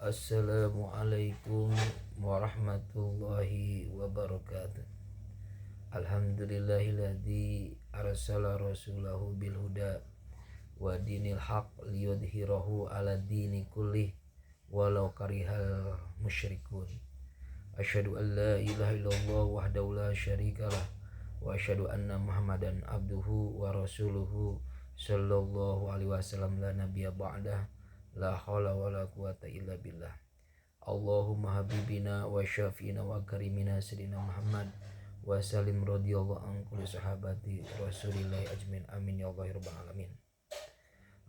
Assalamualaikum warahmatullahi wabarakatuh. Alhamdulillahilladzi arsala rasulahu bil huda wa dinil haq liyudhhirahu ala dini kullih walau karihal musyrikun. Asyhadu an la ilaha illallah wahdahu la syarikalah wa asyhadu anna Muhammadan abduhu wa rasuluhu sallallahu alaihi wasallam la nabiyya ba'dah. La haula wala quwata illa billah. Allahumma habibina wa syafiina wa karimina sayyidina Muhammad wa salim radhiyallahu an kulli sahabati rasulillahi ajmin amin ya Allah rabbal alamin.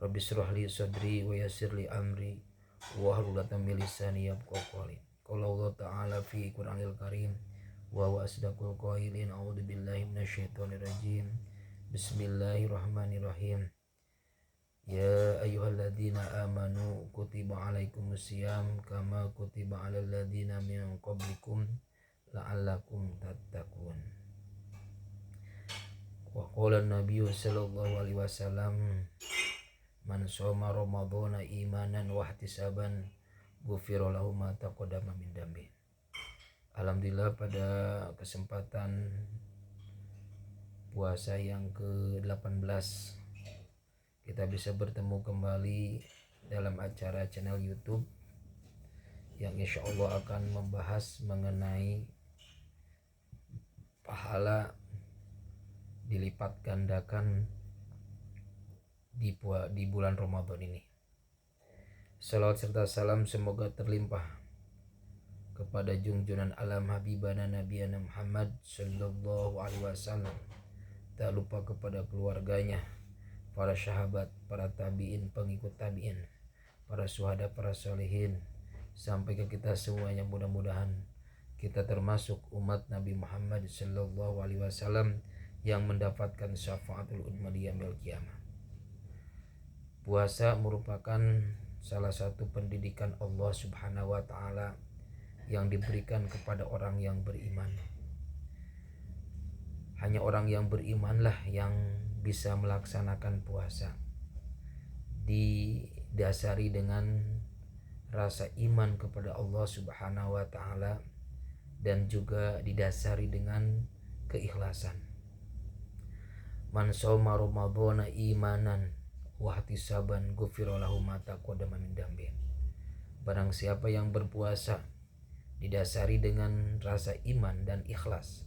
Rabbi shrah li sadri wa yassir li amri wa hlul 'uqdatam min lisani yafqahu qawli. Qala Allah ta'ala fi Qur'anil Karim wa huwa asdaqul qailin. A'udzu billahi minasyaitonir rajim. Bismillahirrahmanirrahim. Ya ayyuhalladzina amanu kutiba alaikumusiyam kama kutiba alal ladzina min qablikum la'allakum tattaqun. Wa qala an-nabiyyu sallallahu alaihi wasallam man shoma ramadhana imanan wa ihtisaban ghufira lahu ma taqaddama min dambi. Alhamdulillah, pada kesempatan puasa yang ke-18 kita bisa bertemu kembali dalam acara channel YouTube yang insya Allah akan membahas mengenai pahala dilipat gandakan di bulan Ramadan ini. Salawat serta salam semoga terlimpah kepada junjungan alam habibana nabiyana Muhammad sallallahu alaihi wasallam, tak lupa kepada keluarganya, para sahabat, para tabi'in, pengikut tabi'in, para syuhada, para sholihin, sampai ke kita semuanya. Mudah-mudahan kita termasuk umat Nabi Muhammad sallallahu alaihi wasallam yang mendapatkan syafaatul udma di yaumil qiyamah. Puasa merupakan salah satu pendidikan Allah Subhanahu wa taala yang diberikan kepada orang yang beriman. Hanya orang yang berimanlah yang bisa melaksanakan puasa, didasari dengan rasa iman kepada Allah Subhanahu wa taala dan juga didasari dengan keikhlasan. Man shoma ramadhana imanan wa ihtisaban ghufira lahu ma taqaddama min dambi. Barang siapa yang berpuasa didasari dengan rasa iman dan ikhlas,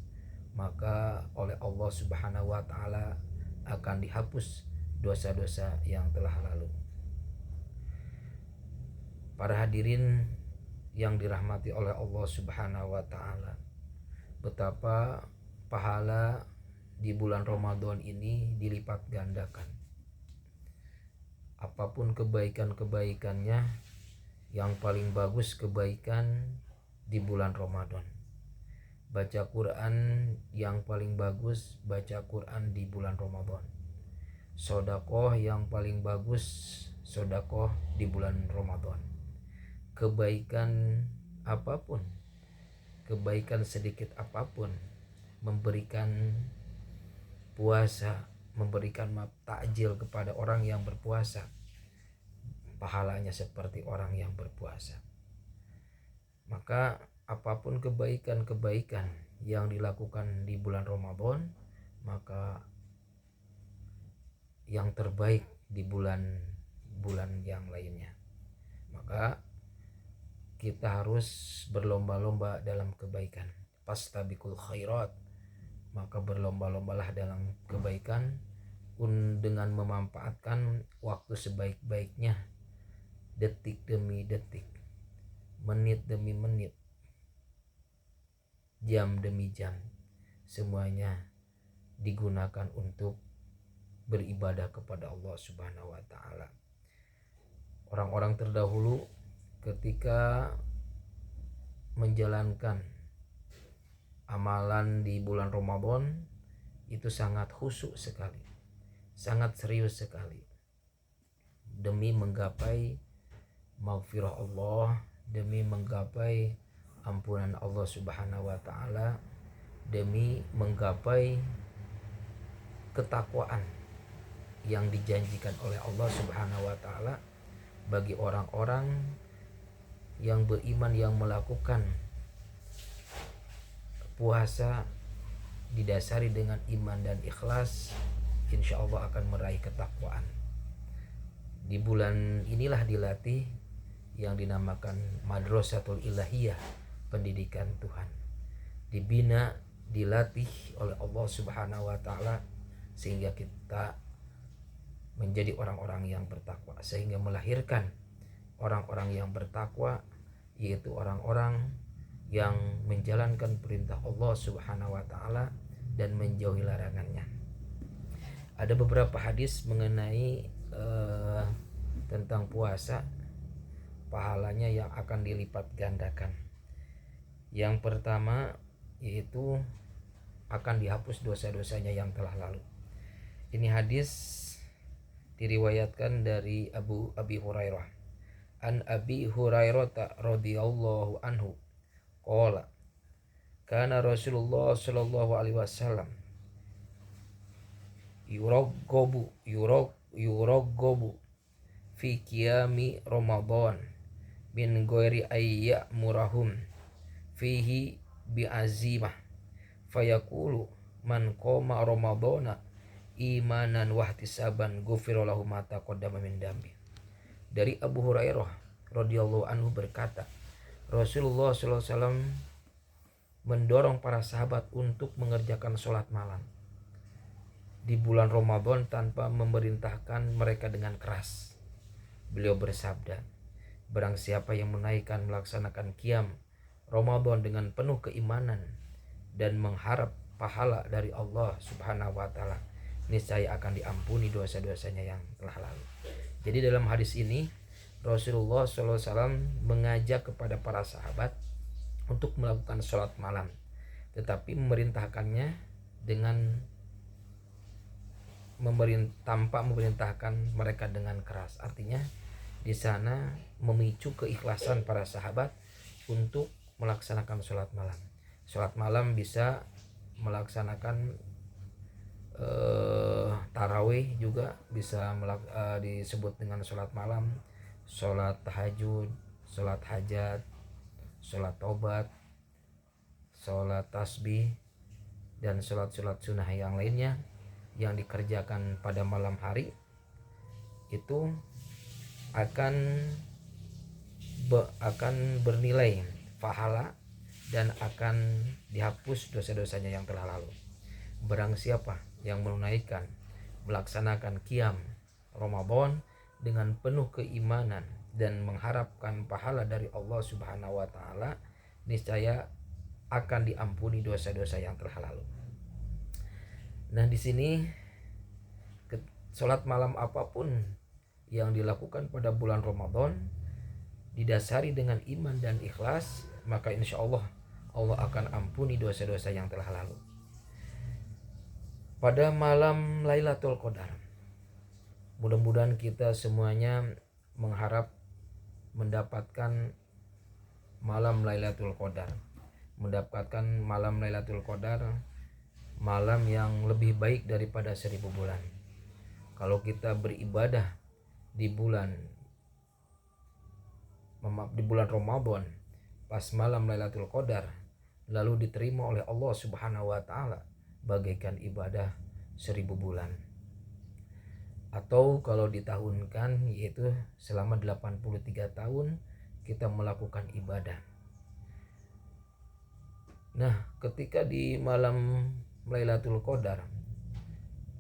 maka oleh Allah Subhanahu wa taala akan dihapus dosa-dosa yang telah lalu. Para hadirin yang dirahmati oleh Allah Subhanahu wa taala, betapa pahala di bulan Ramadan ini dilipat gandakan. Apapun kebaikan-kebaikannya, yang paling bagus kebaikan di bulan Ramadan. Baca Quran yang paling bagus baca Quran di bulan Ramadan. Sodakoh yang paling bagus sodakoh di bulan Ramadan. Kebaikan apapun, kebaikan sedikit apapun, memberikan puasa, memberikan takjil kepada orang yang berpuasa, pahalanya seperti orang yang berpuasa. Maka apapun kebaikan-kebaikan yang dilakukan di bulan Ramadan, maka yang terbaik di bulan-bulan yang lainnya. Maka kita harus berlomba-lomba dalam kebaikan. Fastabiqul khairat, maka berlomba-lombalah dalam kebaikan dengan memanfaatkan waktu sebaik-baiknya, detik demi detik, menit demi menit, jam demi jam, semuanya digunakan untuk beribadah kepada Allah Subhanahu wa taala. Orang-orang terdahulu ketika menjalankan amalan di bulan Ramadan itu sangat khusyuk sekali, sangat serius sekali, demi menggapai maghfirah Allah, demi menggapai ampunan Allah Subhanahu wa taala, demi menggapai ketakwaan yang dijanjikan oleh Allah Subhanahu wa taala bagi orang-orang yang beriman yang melakukan puasa didasari dengan iman dan ikhlas, insya Allah akan meraih ketakwaan. Di bulan inilah dilatih yang dinamakan Madrasatul Ilahiyah, pendidikan Tuhan. Dibina, dilatih oleh Allah Subhanahu wa taala sehingga kita menjadi orang-orang yang bertakwa, sehingga melahirkan orang-orang yang bertakwa, yaitu orang-orang yang menjalankan perintah Allah Subhanahu wa taala dan menjauhi larangannya. Ada beberapa hadis mengenai tentang puasa, pahalanya yang akan dilipat gandakan. Yang pertama yaitu akan dihapus dosa-dosanya yang telah lalu. Ini hadis diriwayatkan dari Abi Hurairah. An Abi Hurairah radhiyallahu anhu qala kana Rasulullah sallallahu alaihi wasallam yuraggabu fi qiyami Ramadan min ghairi ayya murahum fihi bi'azimah fayaqulu man qama ramadana imanan wahtisaban ghufira lahu ma taqaddama min dambi. Dari Abu Hurairah radhiyallahu anhu berkata, Rasulullah sallallahu alaihi wasallam mendorong para sahabat untuk mengerjakan sholat malam di bulan Ramadan tanpa memerintahkan mereka dengan keras. Beliau bersabda, barang siapa yang menaikkan melaksanakan qiyam Ramadan dengan penuh keimanan dan mengharap pahala dari Allah Subhanahu wa taala, niscaya akan diampuni dosa-dosanya yang telah lalu. Jadi dalam hadis ini Rasulullah SAW mengajak kepada para sahabat untuk melakukan sholat malam, tetapi memerintahkannya dengan tanpa memerintahkan mereka dengan keras. Artinya di sana memicu keikhlasan para sahabat untuk melaksanakan sholat malam. Sholat malam bisa melaksanakan tarawih, juga bisa disebut dengan sholat malam, sholat tahajud, sholat hajat, sholat taubat, sholat tasbih, dan sholat-sholat sunnah yang lainnya yang dikerjakan pada malam hari itu akan bernilai pahala dan akan dihapus dosa-dosanya yang telah lalu. Barang siapa yang menunaikan melaksanakan qiyam Ramadan dengan penuh keimanan dan mengharapkan pahala dari Allah Subhanahu wa taala, niscaya akan diampuni dosa-dosa yang telah lalu. Nah, di sini sholat malam apapun yang dilakukan pada bulan Ramadan didasari dengan iman dan ikhlas, maka insya Allah akan ampuni dosa-dosa yang telah lalu. Pada malam Lailatul Qadar, mudah-mudahan kita semuanya mengharap mendapatkan malam Lailatul Qadar, malam yang lebih baik daripada 1000 bulan. Kalau kita beribadah di bulan Ramadan pas malam Lailatul Qadar lalu diterima oleh Allah Subhanahu wa taala, bagaikan ibadah 1000 bulan. Atau kalau ditahunkan, yaitu selama 83 tahun kita melakukan ibadah. Nah, ketika di malam Lailatul Qadar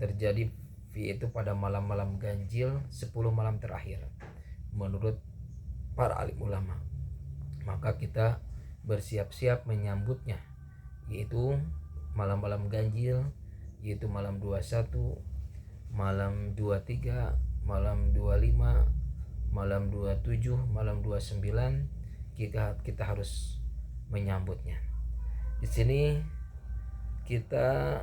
terjadi, yaitu pada malam-malam ganjil 10 malam terakhir menurut para alim ulama, maka kita bersiap-siap menyambutnya, yaitu malam-malam ganjil, yaitu malam 21, malam 23, malam 25, malam 27, malam 29, kita harus menyambutnya. Di sini kita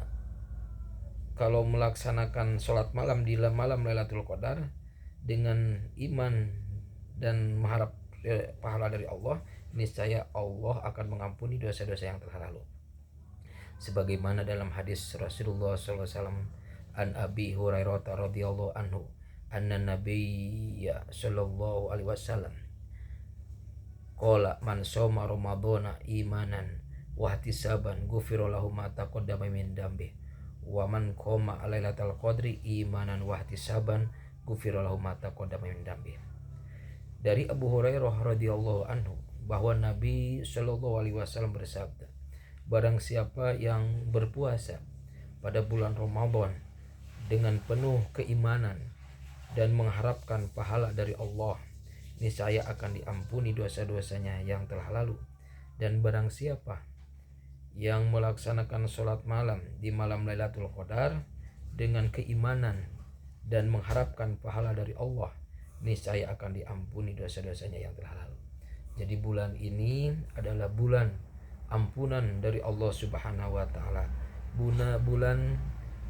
kalau melaksanakan sholat malam di malam Lailatul Qadar dengan iman dan mengharap pahala dari Allah, niscaya Allah akan mengampuni dosa-dosa yang telah lalu. Sebagaimana dalam hadis Rasulullah SAW an Abi Hurairah radhiyallahu anhu anna Nabiyya sallallahu alaihi wasallam qala man shoma ramadhana imanan wa ihtisaban ghufira lahu ma taqaddama min dambi wa man qama lailatal qadri imanan wa ihtisaban ghufira lahu ma taqaddama min dambi. Dari Abu Hurairah radhiyallahu anhu bahwa Nabi Shallallahu alaihi wasallam bersabda, barang siapa yang berpuasa pada bulan Ramadan dengan penuh keimanan dan mengharapkan pahala dari Allah, niscaya akan diampuni dosa-dosanya yang telah lalu. Dan barang siapa yang melaksanakan sholat malam di malam Lailatul Qadar dengan keimanan dan mengharapkan pahala dari Allah, niscaya akan diampuni dosa-dosanya yang telah lalu. Jadi bulan ini adalah bulan ampunan dari Allah Subhanahu wa taala. Bulan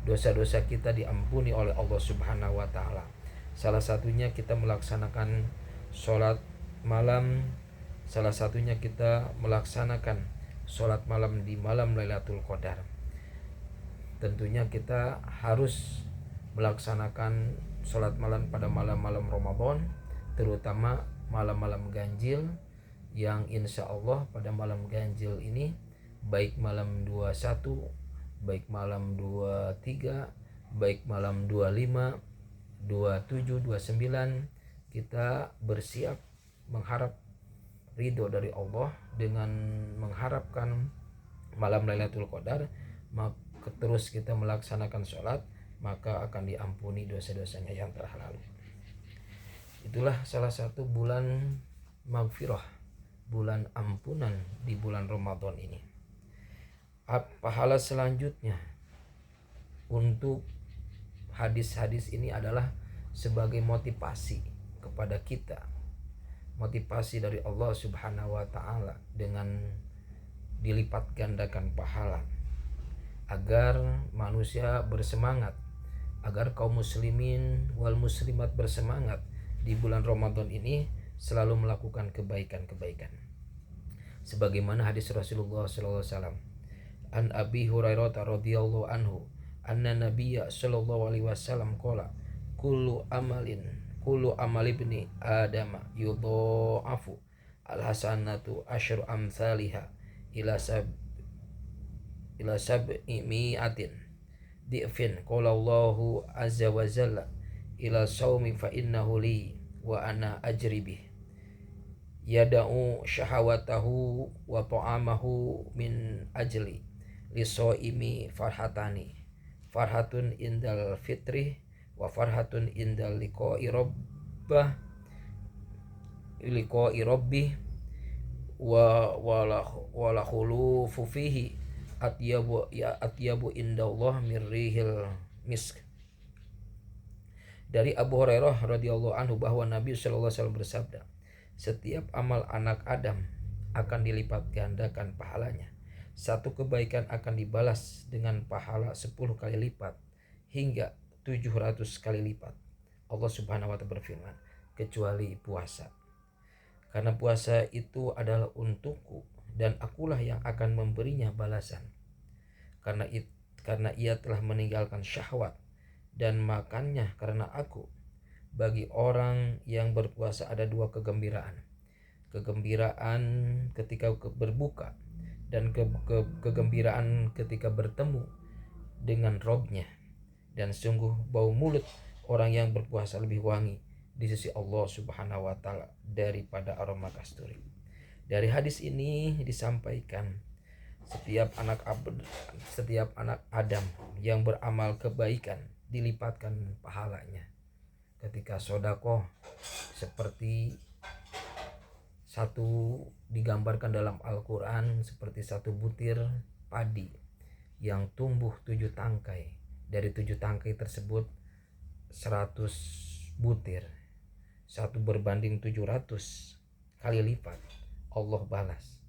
dosa-dosa kita diampuni oleh Allah Subhanahu wa taala. Salah satunya kita melaksanakan sholat malam, salah satunya kita melaksanakan sholat malam di malam Lailatul Qadar. Tentunya kita harus melaksanakan sholat malam pada malam-malam Ramadan, terutama malam-malam ganjil, yang insya Allah pada malam ganjil ini, baik malam 21, baik malam 23, baik malam 25, 27, 29, kita bersiap mengharap ridho dari Allah dengan mengharapkan malam Lailatul Qadar. Maka terus kita melaksanakan sholat, maka akan diampuni dosa-dosanya yang telah lalu. Itulah salah satu bulan maghfirah, bulan ampunan di bulan Ramadan ini. Pahala selanjutnya untuk hadis-hadis ini adalah sebagai motivasi kepada kita, motivasi dari Allah Subhanahu wa taala dengan dilipat gandakan pahala, agar manusia bersemangat, agar kaum muslimin wal muslimat bersemangat di bulan Ramadan ini selalu melakukan kebaikan-kebaikan. Sebagaimana hadis Rasulullah sallallahu alaihi wasallam, an Abi Hurairah radhiyallahu anhu anna Nabiyya sallallahu alaihi wasallam qala kullu amal ibni adama yudha'afu al-hasanatu asyru amsalha ila sab'i mi'atin di'fin qala Allahu azza wa jalla ila saumi fa innahu li wa ana ajri bih yada'u syahawatahu wa ta'amahu min ajli lisoimi farhatani, farhatun indal fitri wa farhatun indal liqa'i rabbih wa wala khulufu fihi atyabu indallah mirrihil misk. Dari Abu Hurairah radhiyallahu anhu bahwa Nabi sallallahu alaihi wasallam bersabda, setiap amal anak Adam akan dilipat gandakan pahalanya. Satu kebaikan akan dibalas dengan pahala 10 kali lipat hingga 700 kali lipat. Allah Subhanahu wa taala berfirman, kecuali puasa. Karena puasa itu adalah untukku dan akulah yang akan memberinya balasan. Karena ia telah meninggalkan syahwat dan makannya karena aku. Bagi orang yang berpuasa ada 2 kegembiraan. Kegembiraan ketika berbuka dan kegembiraan ketika bertemu dengan Robnya. Dan sungguh bau mulut orang yang berpuasa lebih wangi di sisi Allah Subhanahu wa taala daripada aroma kasturi. Dari hadis ini disampaikan setiap anak Adam yang beramal kebaikan dilipatkan pahalanya. Ketika sedekah seperti satu digambarkan dalam Al-Quran seperti satu butir padi yang tumbuh 7 tangkai. Dari 7 tangkai tersebut 100 butir, satu berbanding 700 kali lipat Allah balas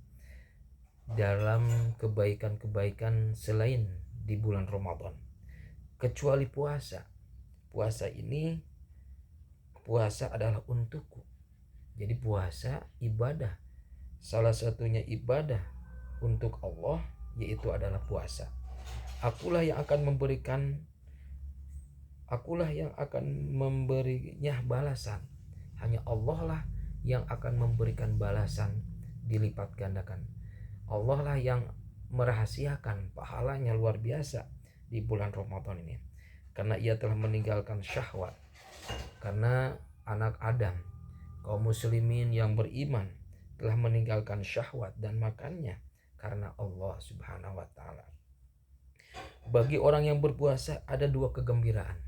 dalam kebaikan-kebaikan selain di bulan Ramadan, kecuali puasa. Puasa adalah untukku. Jadi puasa ibadah, salah satunya ibadah untuk Allah yaitu adalah puasa. Akulah yang akan memberinya balasan. Hanya Allah lah yang akan memberikan balasan dilipat gandakan. Allah lah yang merahasiakan pahalanya luar biasa di bulan Ramadan ini, karena ia telah meninggalkan syahwat. Karena anak Adam, kaum muslimin yang beriman, telah meninggalkan syahwat dan makannya karena Allah Subhanahu wa taala. Bagi orang yang berpuasa ada dua kegembiraan.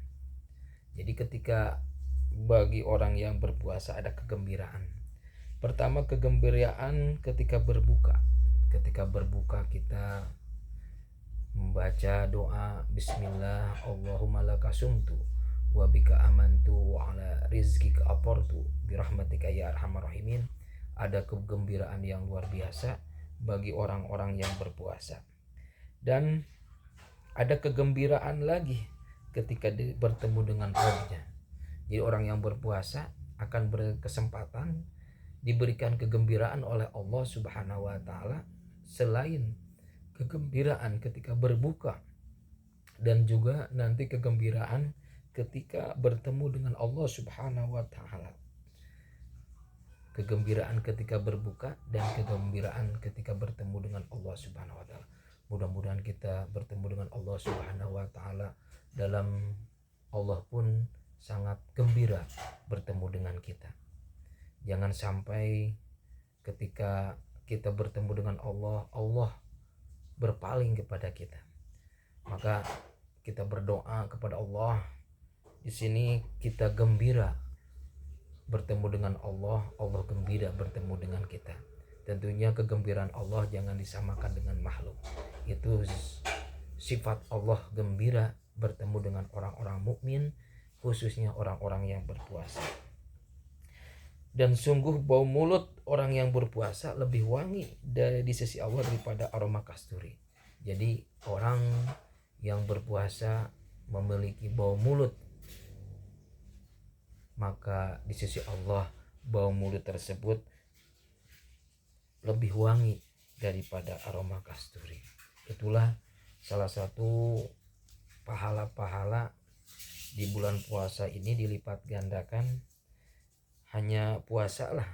Jadi ketika bagi orang yang berpuasa ada kegembiraan. Pertama, kegembiraan ketika berbuka. Ketika berbuka kita membaca doa bismillah Allahumma lakasumtu wa bika amantu wa ala rizqika aportu birahmatika ya arhamar rahimin. Ada kegembiraan yang luar biasa bagi orang-orang yang berpuasa. Dan ada kegembiraan lagi ketika bertemu dengan Rabbnya. Jadi orang yang berpuasa akan berkesempatan diberikan kegembiraan oleh Allah Subhanahu wa taala selain kegembiraan ketika berbuka, dan juga nanti kegembiraan ketika bertemu dengan Allah Subhanahu wa taala. Kegembiraan ketika berbuka dan kegembiraan ketika bertemu dengan Allah Subhanahu wa taala. Mudah-mudahan kita bertemu dengan Allah Subhanahu wa taala, dalam Allah pun sangat gembira bertemu dengan kita. Jangan sampai ketika kita bertemu dengan Allah, Allah berpaling kepada kita. Maka kita berdoa kepada Allah. Di sini kita gembira bertemu dengan Allah, Allah gembira bertemu dengan kita. Tentunya kegembiraan Allah jangan disamakan dengan makhluk. Itu sifat Allah gembira bertemu dengan orang-orang mukmin, khususnya orang-orang yang berpuasa. Dan sungguh bau mulut orang yang berpuasa lebih wangi di sisi Allah daripada aroma kasturi. Jadi orang yang berpuasa memiliki bau mulut, maka di sisi Allah bau mulut tersebut lebih wangi daripada aroma kasturi. Itulah salah satu pahala-pahala di bulan puasa ini dilipat gandakan. Hanya puasalah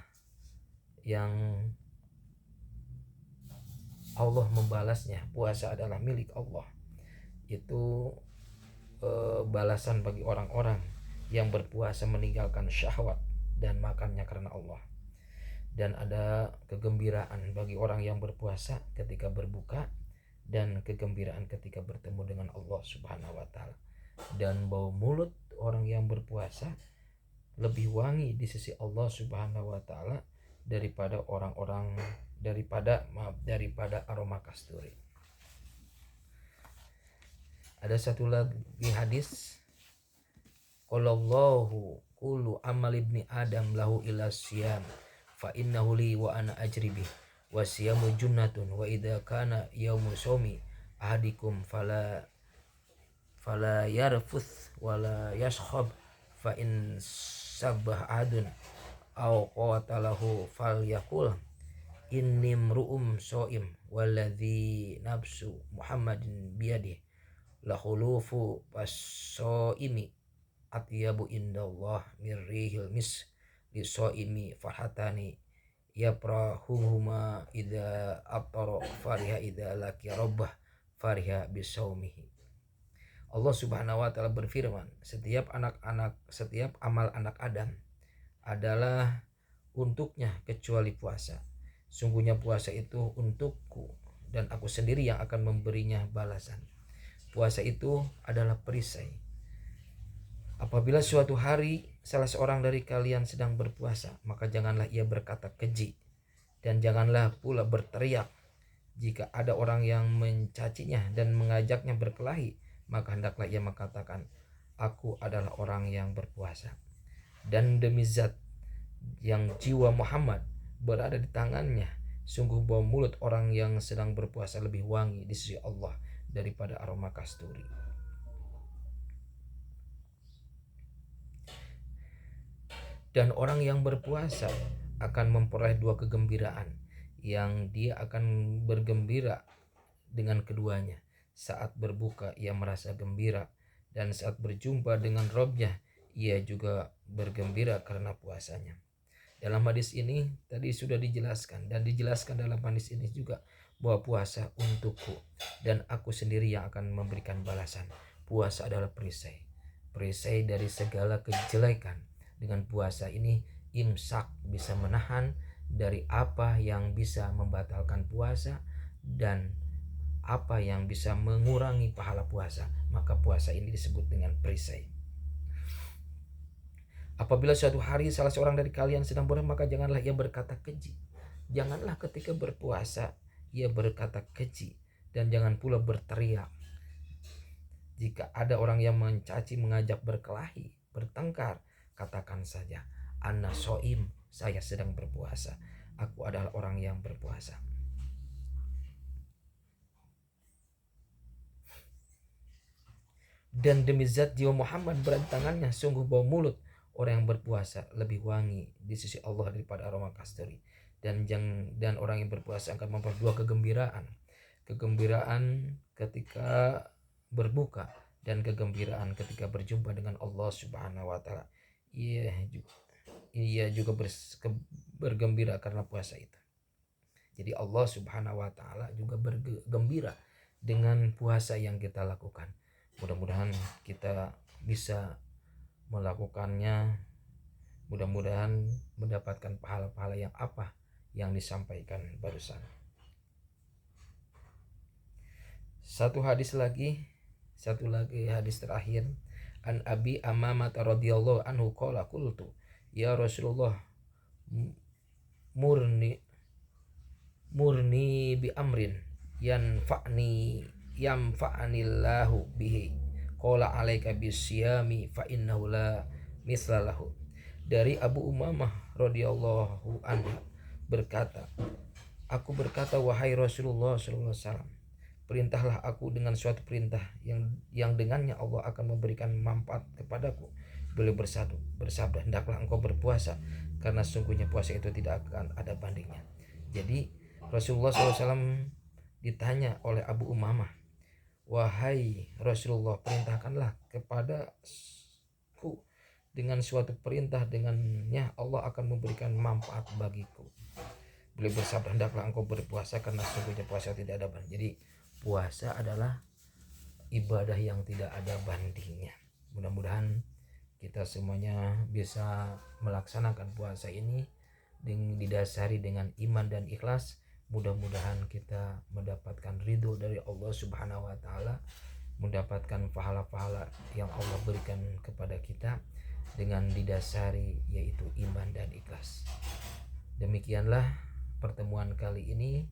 yang Allah membalasnya. Puasa adalah milik Allah. Itu balasan bagi orang-orang yang berpuasa meninggalkan syahwat dan makannya karena Allah. Dan ada kegembiraan bagi orang yang berpuasa ketika berbuka, dan kegembiraan ketika bertemu dengan Allah Subhanahu wa taala. Dan bau mulut orang yang berpuasa lebih wangi di sisi Allah Subhanahu wa taala daripada daripada aroma kasturi. Ada satu lagi hadis, qallallahu kullu amal ibni adam lahu illa siyam fa innahu li wa ana ajri bih wa siyamu junnatun wa idza kana yaumu shaumi ahadikum fala yarfuth wala yashkhab fa in sabbah adun aw qatalahu falyaqul inni mru'um shaim walladzi nafsu Muhammadin biyadihi la khulufu was-shaimi atyabu indallah mirrihil mis li shaimi farhatani yaprahuhuma idza aftara fariha idza laki rabbah fariha bisaumihi. Allah Subhanahu wa taala berfirman, setiap amal anak Adam adalah untuknya kecuali puasa. Sungguhnya puasa itu untukku dan aku sendiri yang akan memberinya balasan. Puasa itu adalah perisai. Apabila suatu hari salah seorang dari kalian sedang berpuasa, maka janganlah ia berkata keji, dan janganlah pula berteriak. Jika ada orang yang mencacinya dan mengajaknya berkelahi, maka hendaklah ia mengatakan, aku adalah orang yang berpuasa. Dan demi zat yang jiwa Muhammad berada di tangannya, sungguh bau mulut orang yang sedang berpuasa lebih wangi di sisi Allah daripada aroma kasturi. Dan orang yang berpuasa akan memperoleh dua kegembiraan, yang dia akan bergembira dengan keduanya. Saat berbuka ia merasa gembira, dan saat berjumpa dengan Rabbnya ia juga bergembira karena puasanya. Dalam hadis ini tadi sudah dijelaskan, dan dijelaskan dalam hadis ini juga bahwa puasa untukku dan aku sendiri yang akan memberikan balasan. Puasa adalah perisai dari segala kejelekan. Dengan puasa ini imsak bisa menahan dari apa yang bisa membatalkan puasa dan apa yang bisa mengurangi pahala puasa. Maka puasa ini disebut dengan perisai. Apabila suatu hari salah seorang dari kalian sedang bodoh, maka janganlah ia berkata keji. Janganlah ketika berpuasa ia berkata keji, dan jangan pula berteriak. Jika ada orang yang mencaci, mengajak berkelahi, bertengkar, katakan saja, Ana soim, saya sedang berpuasa. Aku adalah orang yang berpuasa. Dan demi zat jiwa Muhammad berada di tangannya, sungguh bau mulut orang yang berpuasa lebih wangi di sisi Allah daripada aroma kasturi. Dan orang yang berpuasa akan memperoleh dua kegembiraan ketika berbuka dan kegembiraan ketika berjumpa dengan Allah Subhanahu wa taala. Ia juga bergembira karena puasa itu. Jadi Allah Subhanahu wa taala juga bergembira dengan puasa yang kita lakukan. Mudah-mudahan kita bisa melakukannya, mudah-mudahan mendapatkan pahala-pahala yang apa yang disampaikan barusan. Satu hadis lagi hadis terakhir. An Abi Amamah radhiyallahu anhu qala qultu ya Rasulullah murni bi amrin yamfa'anillahu bihi qala alaika bisyami fa innahu la mislalahu. Dari Abu Umamah radhiyallahu anhu berkata, aku berkata, wahai Rasulullah sallallahu alaihi wasallam, perintahlah aku dengan suatu perintah yang dengannya Allah akan memberikan manfaat kepadaku. Beliau bersabda, hendaklah engkau berpuasa karena sungguhnya puasa itu tidak akan ada bandingnya. Jadi Rasulullah SAW ditanya oleh Abu Umamah, wahai Rasulullah, perintahkanlah kepadaku dengan suatu perintah, dengannya Allah akan memberikan manfaat bagiku. Beliau bersabda, hendaklah engkau berpuasa karena sungguhnya puasa tidak ada banding. Jadi puasa adalah ibadah yang tidak ada bandingnya. Mudah-mudahan kita semuanya bisa melaksanakan puasa ini didasari dengan iman dan ikhlas. Mudah-mudahan kita mendapatkan ridho dari Allah Subhanahu wa taala, mendapatkan pahala-pahala yang Allah berikan kepada kita dengan didasari yaitu iman dan ikhlas. Demikianlah pertemuan kali ini.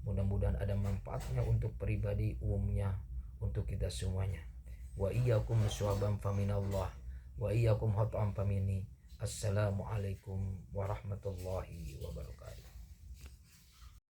Mudah-mudahan ada manfaatnya untuk pribadi, umumnya untuk kita semuanya. Wa iyyakum syu'aban faminallah wa iyyakum hata'an famini. Assalamualaikum warahmatullahi wabarakatuh.